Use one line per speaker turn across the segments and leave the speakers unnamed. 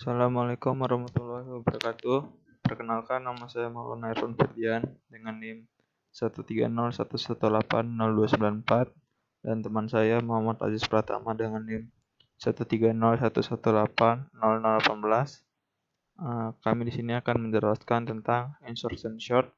Assalamualaikum warahmatullahi wabarakatuh. Perkenalkan, nama saya Maulana Irfan Ferdian dengan NIM 13011802944 dan teman saya Muhammad Aziz Pratama dengan NIM 13011800018. Kami di sini akan menjelaskan tentang insertion short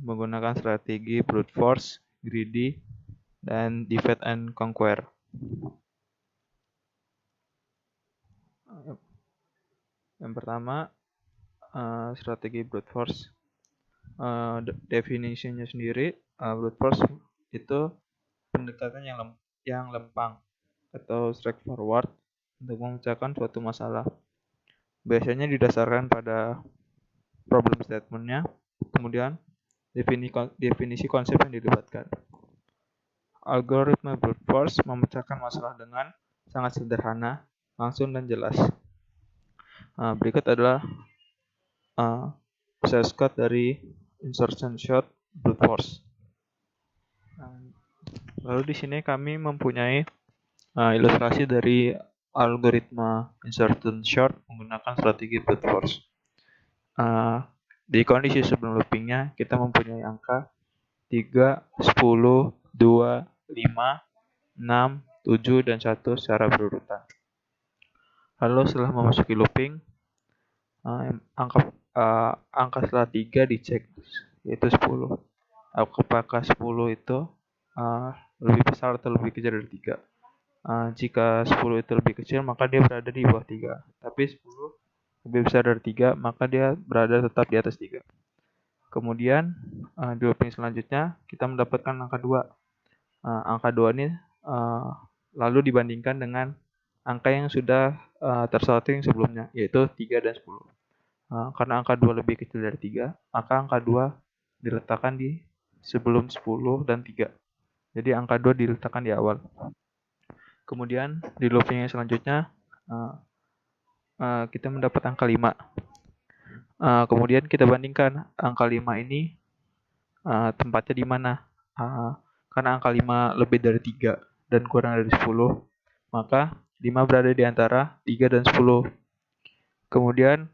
menggunakan strategi brute force, greedy, dan divide and conquer. Yang pertama, strategi brute force. Definisinya sendiri, brute force itu pendekatan yang lempang atau straightforward untuk memecahkan suatu masalah. Biasanya didasarkan pada problem statement-nya, kemudian definisi konsep yang dilibatkan. Algoritma brute force memecahkan masalah dengan sangat sederhana, langsung dan jelas. Berikut adalah source code dari insertion short brute force. Lalu di sini kami mempunyai ilustrasi dari algoritma insertion short menggunakan strategi brute force. Di kondisi sebelum loopingnya kita mempunyai angka 3, 10, 2, 5, 6, 7, dan 1 secara berurutan. Lalu setelah memasuki looping, angka setelah 3 dicek, yaitu 10. Apakah 10 itu lebih besar atau lebih kecil dari 3? Jika 10 itu lebih kecil, maka dia berada di bawah 3. Tapi 10 lebih besar dari 3, maka dia berada tetap di atas 3. Kemudian, di looping selanjutnya, kita mendapatkan angka 2. Angka 2 ini lalu dibandingkan dengan angka yang sudah tersorting sebelumnya, yaitu 3 dan 10. Karena angka 2 lebih kecil dari 3, maka angka 2 diletakkan di sebelum 10 dan 3. Jadi angka 2 diletakkan di awal. Kemudian di looping yang selanjutnya kita mendapat angka 5. Kemudian kita bandingkan angka 5 ini tempatnya di mana. Karena angka 5 lebih dari 3 dan kurang dari 10, maka 5 berada di antara 3 dan 10. Kemudian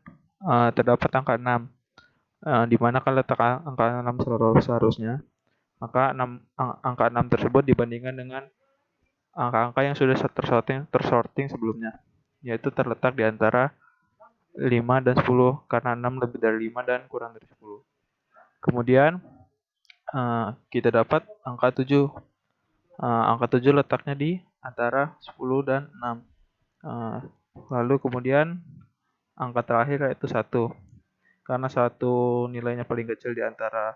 terdapat angka 6. Di mana kan letak angka 6 seharusnya. Maka angka 6 tersebut dibandingkan dengan angka-angka yang sudah tersorting sebelumnya, yaitu terletak di antara 5 dan 10, karena 6 lebih dari 5 dan kurang dari 10. Kemudian kita dapat angka 7. Angka 7 letaknya di antara 10 dan 6. Lalu kemudian angka terakhir yaitu 1. Karena 1 nilainya paling kecil di antara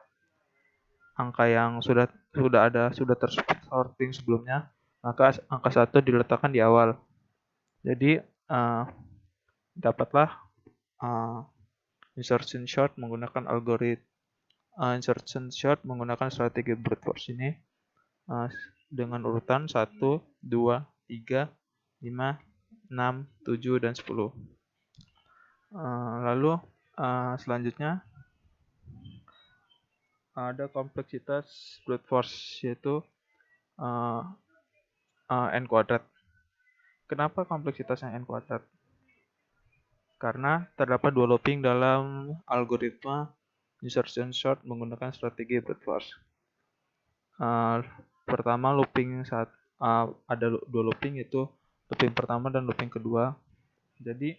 angka yang sudah tersorting sebelumnya, maka angka 1 diletakkan di awal. Jadi dapatlah insertion short menggunakan algoritma insertion short menggunakan strategi brute force ini dengan urutan 1, 2, 3, 5, 6, 7, dan 10. Lalu selanjutnya ada kompleksitas brute force, yaitu n kuadrat. Kenapa kompleksitasnya n kuadrat? Karena terdapat 2 looping dalam algoritma insertion short menggunakan strategi brute force. Pertama, looping ada 2 looping, yaitu looping pertama dan looping kedua. Jadi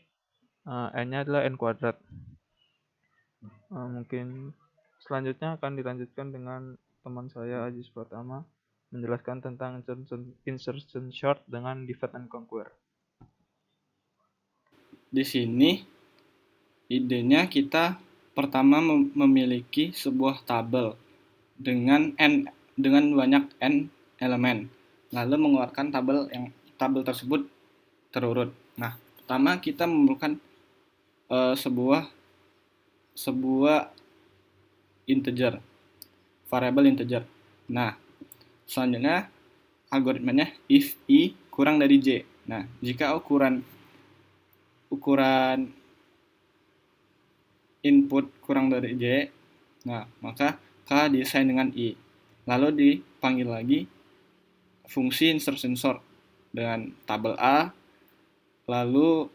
n-nya adalah n kuadrat. Mungkin selanjutnya akan dilanjutkan dengan teman saya Aziz Pratama menjelaskan tentang insertion short dengan divide and conquer.
Di sini idenya kita pertama memiliki sebuah tabel dengan banyak n elemen, lalu mengeluarkan tabel tersebut terurut. Nah, pertama kita memerlukan sebuah integer, variabel integer. Nah, selanjutnya algoritmanya if i kurang dari j. Nah, jika ukuran input kurang dari j, nah maka k diasign dengan i. Lalu dipanggil lagi fungsi insertion sort dengan tabel a, lalu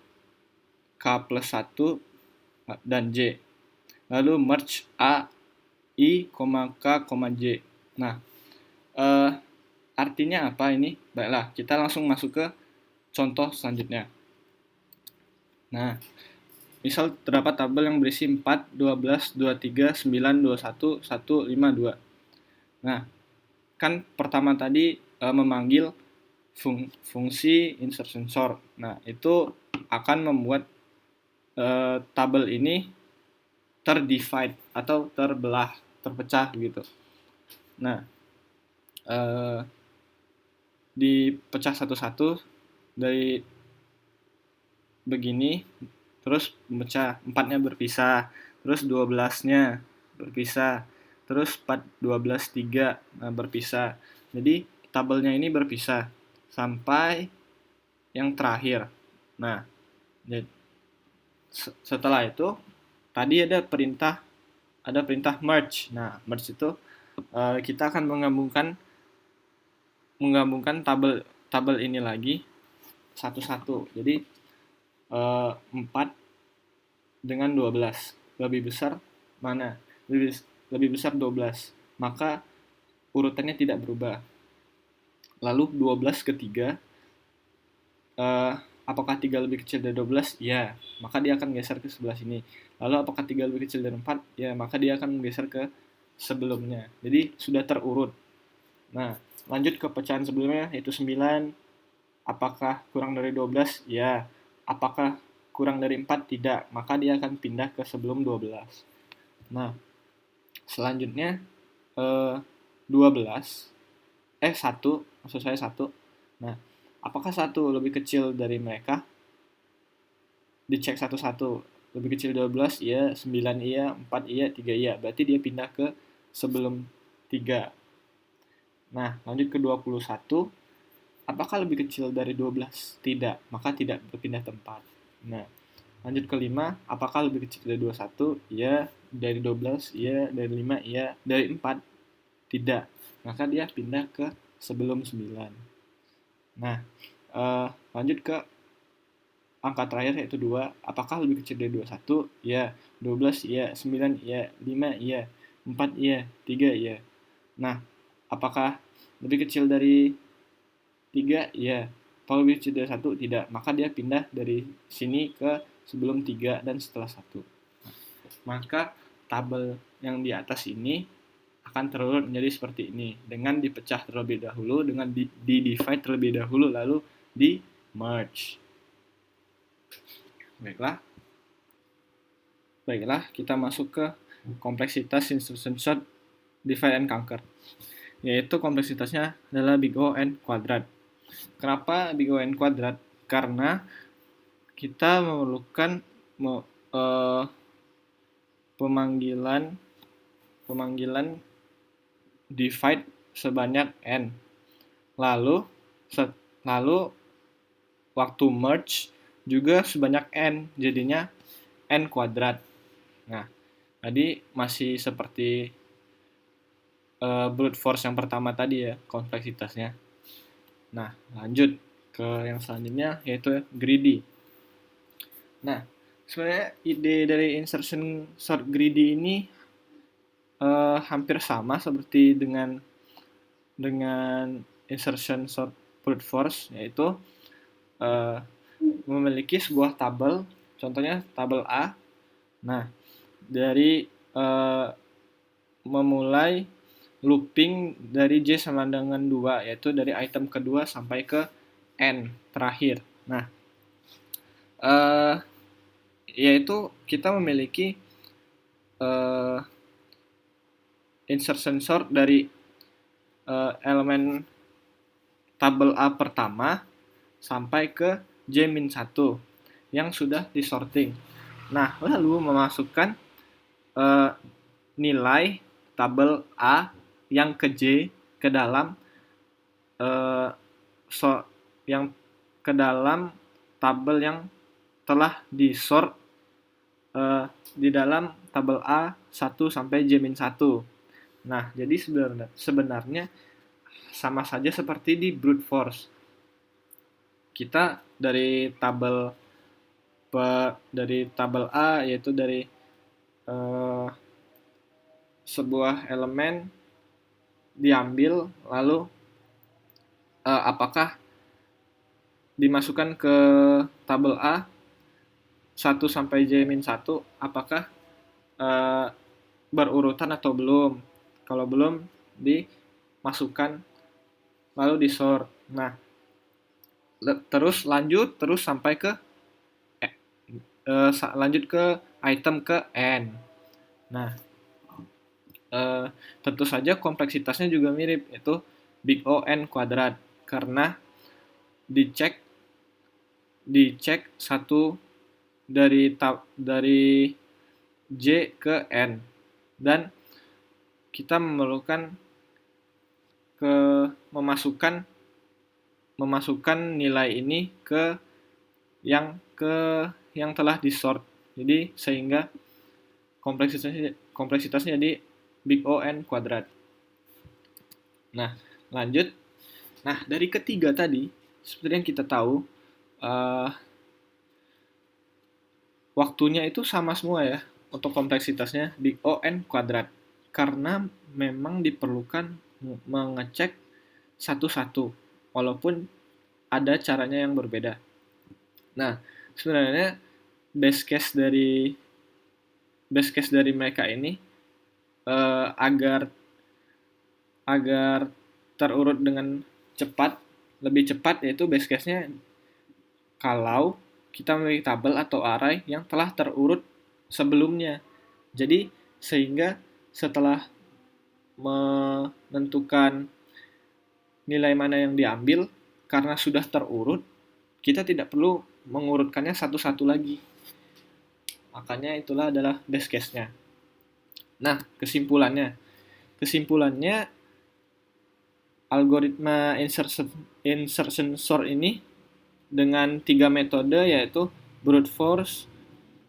K plus 1 dan J. Lalu merge A, I, K, J. Nah, artinya apa ini? Baiklah, kita langsung masuk ke contoh selanjutnya. Nah, misal terdapat tabel yang berisi 4, 12, 23, 9, 21, 1, 5, 2. Nah, kan pertama tadi memanggil fungsi insertion sort. Nah, itu akan membuat tabel ini terdivide atau terbelah, terpecah gitu. Nah, dipecah satu-satu dari begini, terus pecah, 4-nya berpisah, terus 12-nya berpisah, terus 4, 12, 3 berpisah. Jadi tabelnya ini berpisah sampai yang terakhir. Nah, setelah itu tadi ada perintah merge. Nah, merge itu kita akan menggabungkan tabel ini lagi satu-satu. Jadi 4 dengan 12 lebih besar mana? Lebih besar 12. Maka urutannya tidak berubah. Lalu 12 ke 3, apakah 3 lebih kecil dari 12? Ya, maka dia akan geser ke sebelah sini. Lalu apakah 3 lebih kecil dari 4? Ya, maka dia akan geser ke sebelumnya. Jadi sudah terurut. Nah, lanjut ke pecahan sebelumnya, yaitu 9. Apakah kurang dari 12? Ya. Apakah kurang dari 4? Tidak. Maka dia akan pindah ke sebelum 12. Nah, selanjutnya 12. 1, maksud saya 1. Nah, apakah 1 lebih kecil dari mereka? Dicek satu-satu. Lebih kecil 12, iya. 9, iya. 4, iya. 3, iya. Berarti dia pindah ke sebelum 3. Nah, lanjut ke 21. Apakah lebih kecil dari 12? Tidak, maka tidak berpindah tempat. Nah, lanjut ke 5. Apakah lebih kecil dari 21? Iya. Dari 12? Iya. Dari 5? Iya. Dari 4? Tidak. Maka dia pindah ke sebelum 9. Nah, lanjut ke angka terakhir yaitu 2. Apakah lebih kecil dari 21? Iya. 12? Iya. 9? Iya. 5? Iya. 4? Iya. 3? Iya. Nah, apakah lebih kecil dari 3? Iya. Kalau lebih kecil dari 1? Tidak. Maka dia pindah dari sini ke sebelum 3 dan setelah 1. Maka tabel yang di atas ini akan terurut menjadi seperti ini. Dengan dipecah terlebih dahulu, dengan di-divide terlebih dahulu, lalu di-merge. Baiklah, kita masuk ke kompleksitas instruction sort divide and conquer. Yaitu kompleksitasnya adalah big O and quadrat. Kenapa big O and quadrat? Karena kita memerlukan pemanggilan divide sebanyak n. Lalu waktu merge juga sebanyak n, jadinya n kuadrat. Nah, tadi masih seperti brute force yang pertama tadi ya, kompleksitasnya. Nah, lanjut ke yang selanjutnya, yaitu greedy. Nah, sebenarnya ide dari insertion sort greedy ini hampir sama seperti dengan insertion sort brute force, yaitu memiliki sebuah tabel, contohnya tabel A. Nah, dari memulai looping dari J sama dengan 2, yaitu dari item kedua sampai ke N terakhir. Nah, yaitu kita memiliki insertion sort dari elemen tabel A pertama sampai ke J-1 yang sudah disorting. Nah, lalu memasukkan nilai tabel A yang ke J ke dalam tabel yang telah disort di dalam tabel A 1 sampai J-1. Nah, jadi sebenarnya sama saja seperti di brute force. Kita dari tabel dari tabel A, yaitu dari sebuah elemen diambil, lalu apakah dimasukkan ke tabel A 1 sampai J-1, apakah uh, berurutan atau belum. Kalau belum, dimasukkan lalu di sort. Nah, terus lanjut terus sampai ke lanjut ke item ke n. Nah, tentu saja kompleksitasnya juga mirip, yaitu big O n kuadrat, karena dicek satu dari J ke N, dan kita memerlukan memasukkan nilai ini ke yang telah di sort. Jadi sehingga kompleksitasnya jadi big O n kuadrat. Nah, lanjut. Nah, dari ketiga tadi, seperti yang kita tahu, waktunya itu sama semua ya untuk kompleksitasnya, big O n kuadrat, karena memang diperlukan mengecek satu-satu walaupun ada caranya yang berbeda. Nah, sebenarnya base case dari mereka ini agar terurut dengan lebih cepat, yaitu base case-nya kalau kita memiliki tabel atau array yang telah terurut sebelumnya. Jadi sehingga setelah menentukan nilai mana yang diambil, karena sudah terurut, kita tidak perlu mengurutkannya satu-satu lagi. Makanya itulah adalah base case-nya. Nah, kesimpulannya algoritma insertion sort ini dengan 3 metode, yaitu brute force,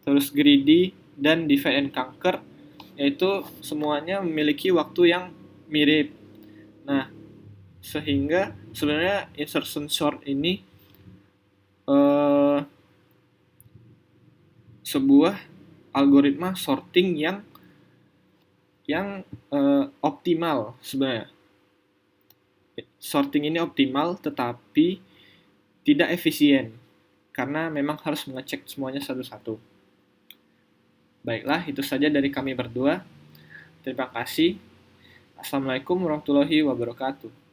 terus greedy, dan divide and conquer, yaitu semuanya memiliki waktu yang mirip. Nah, sehingga sebenarnya insertion sort ini sebuah algoritma sorting yang optimal sebenarnya. Sorting ini optimal tetapi tidak efisien karena memang harus mengecek semuanya satu-satu. Baiklah, itu saja dari kami berdua. Terima kasih. Assalamualaikum warahmatullahi wabarakatuh.